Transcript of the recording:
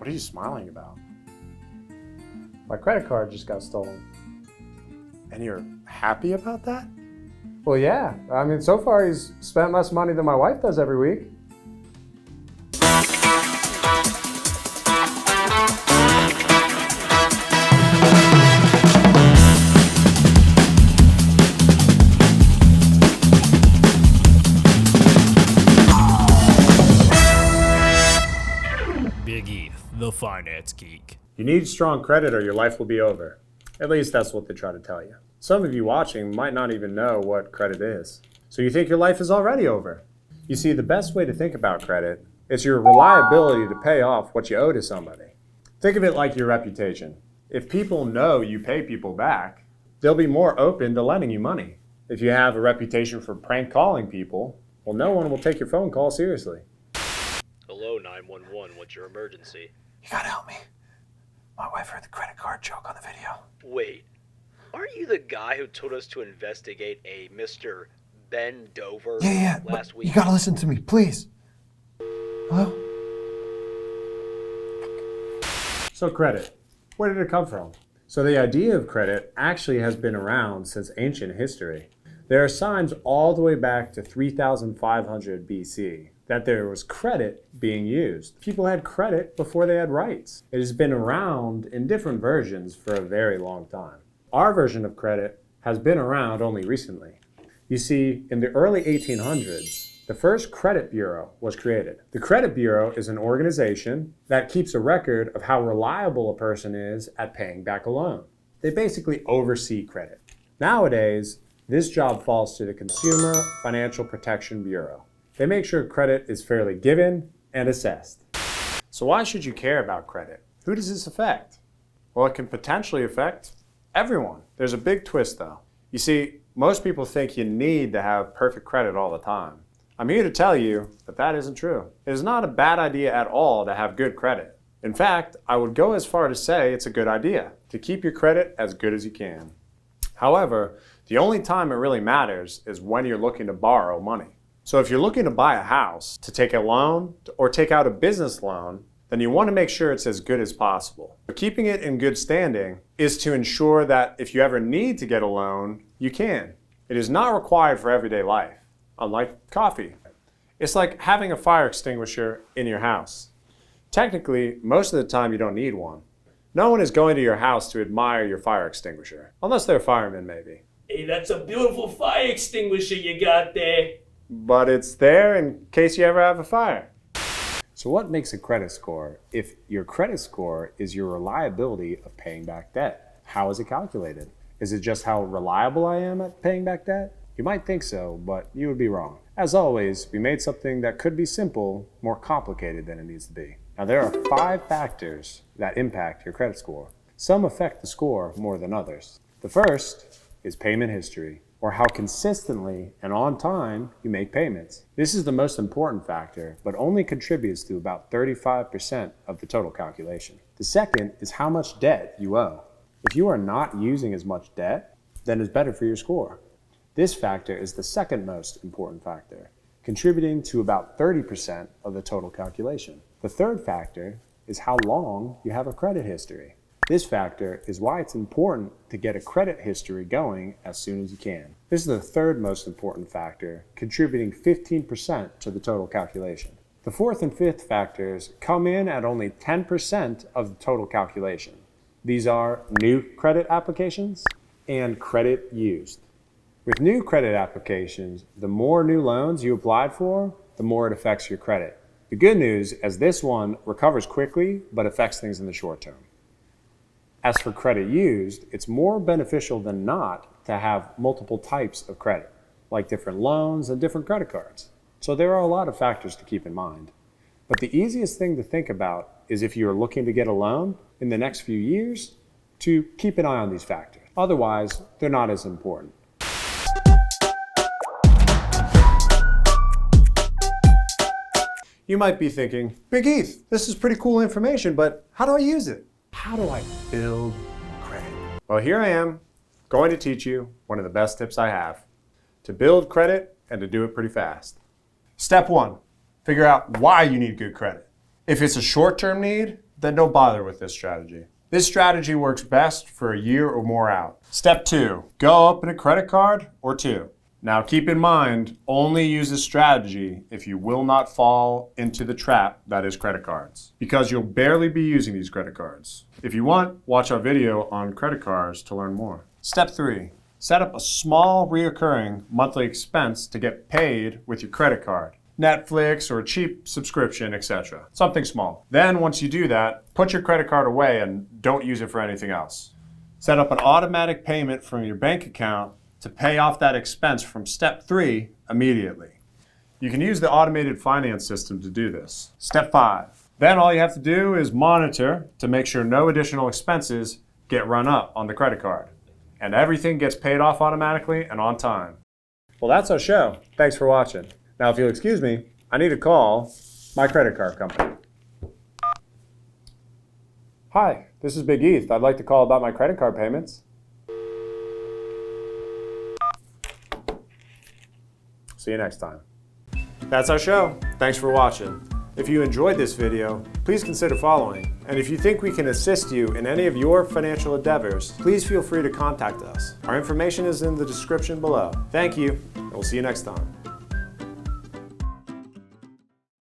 What are you smiling about? My credit card just got stolen. And you're happy about that? Well, yeah. I mean, so far he's spent less money than my wife does every week. The finance geek. You need strong credit or your life will be over. At least that's what they try to tell you. Some of you watching might not even know what credit is. So you think your life is already over. You see, the best way to think about credit is your reliability to pay off what you owe to somebody. Think of it like your reputation. If people know you pay people back, they'll be more open to lending you money. If you have a reputation for prank calling people, well, no one will take your phone call seriously. Hello, 911. What's your emergency? You gotta help me. My wife heard the credit card joke on the video. Wait, aren't you the guy who told us to investigate a Mr. Ben Dover last week? You gotta listen to me, please. Hello? So credit, where did it come from? So the idea of credit actually has been around since ancient history. There are signs all the way back to 3500 BC that there was credit being used. People had credit before they had rights. It has been around in different versions for a very long time. Our version of credit has been around only recently. You see, in the early 1800s, the first credit bureau was created. The credit bureau is an organization that keeps a record of how reliable a person is at paying back a loan. They basically oversee credit. Nowadays, this job falls to the Consumer Financial Protection Bureau. They make sure credit is fairly given and assessed. So why should you care about credit? Who does this affect? Well, it can potentially affect everyone. There's a big twist though. You see, most people think you need to have perfect credit all the time. I'm here to tell you that that isn't true. It is not a bad idea at all to have good credit. In fact, I would go as far to say it's a good idea to keep your credit as good as you can. However, the only time it really matters is when you're looking to borrow money. So if you're looking to buy a house, to take a loan, or take out a business loan, then you want to make sure it's as good as possible. But keeping it in good standing is to ensure that if you ever need to get a loan, you can. It is not required for everyday life, unlike coffee. It's like having a fire extinguisher in your house. Technically, most of the time you don't need one. No one is going to your house to admire your fire extinguisher, unless they're firemen maybe. Hey, that's a beautiful fire extinguisher you got there. But it's there in case you ever have a fire. So what makes a credit score if your credit score is your reliability of paying back debt? How is it calculated? Is it just how reliable I am at paying back debt? You might think so, but you would be wrong. As always, we made something that could be simple more complicated than it needs to be. Now there are 5 factors that impact your credit score. Some affect the score more than others. The first is payment history, or how consistently and on time you make payments. This is the most important factor, but only contributes to about 35% of the total calculation. The second is how much debt you owe. If you are not using as much debt, then it's better for your score. This factor is the second most important factor, contributing to about 30% of the total calculation. The third factor is how long you have a credit history. This factor is why it's important to get a credit history going as soon as you can. This is the third most important factor, contributing 15% to the total calculation. The fourth and fifth factors come in at only 10% of the total calculation. These are new credit applications and credit used. With new credit applications, the more new loans you applied for, the more it affects your credit. The good news is this one recovers quickly, but affects things in the short term. As for credit used, it's more beneficial than not to have multiple types of credit, like different loans and different credit cards. So there are a lot of factors to keep in mind. But the easiest thing to think about is if you are looking to get a loan in the next few years, to keep an eye on these factors. Otherwise, they're not as important. You might be thinking, Big Heath, this is pretty cool information, but how do I use it? How do I build credit? Well, here I am, going to teach you one of the best tips I have to build credit and to do it pretty fast. Step 1, figure out why you need good credit. If it's a short-term need, then don't bother with this strategy. This strategy works best for a year or more out. Step 2, go open a credit card or two. Now keep in mind, only use this strategy if you will not fall into the trap that is credit cards, because you'll barely be using these credit cards. If you want, watch our video on credit cards to learn more. Step 3, set up a small reoccurring monthly expense to get paid with your credit card. Netflix or a cheap subscription, etc. Something small. Then once you do that, put your credit card away and don't use it for anything else. Set up an automatic payment from your bank account to pay off that expense from step 3 immediately. You can use the automated finance system to do this. Step 5. Then all you have to do is monitor to make sure no additional expenses get run up on the credit card. And everything gets paid off automatically and on time. Well, that's our show. Thanks for watching. Now, if you'll excuse me, I need to call my credit card company. Hi, this is Big Heath. I'd like to call about my credit card payments. See you next time. That's our show. Thanks for watching. If you enjoyed this video, please consider following. And if you think we can assist you in any of your financial endeavors, please feel free to contact us. Our information is in the description below. Thank you, and we'll see you next time.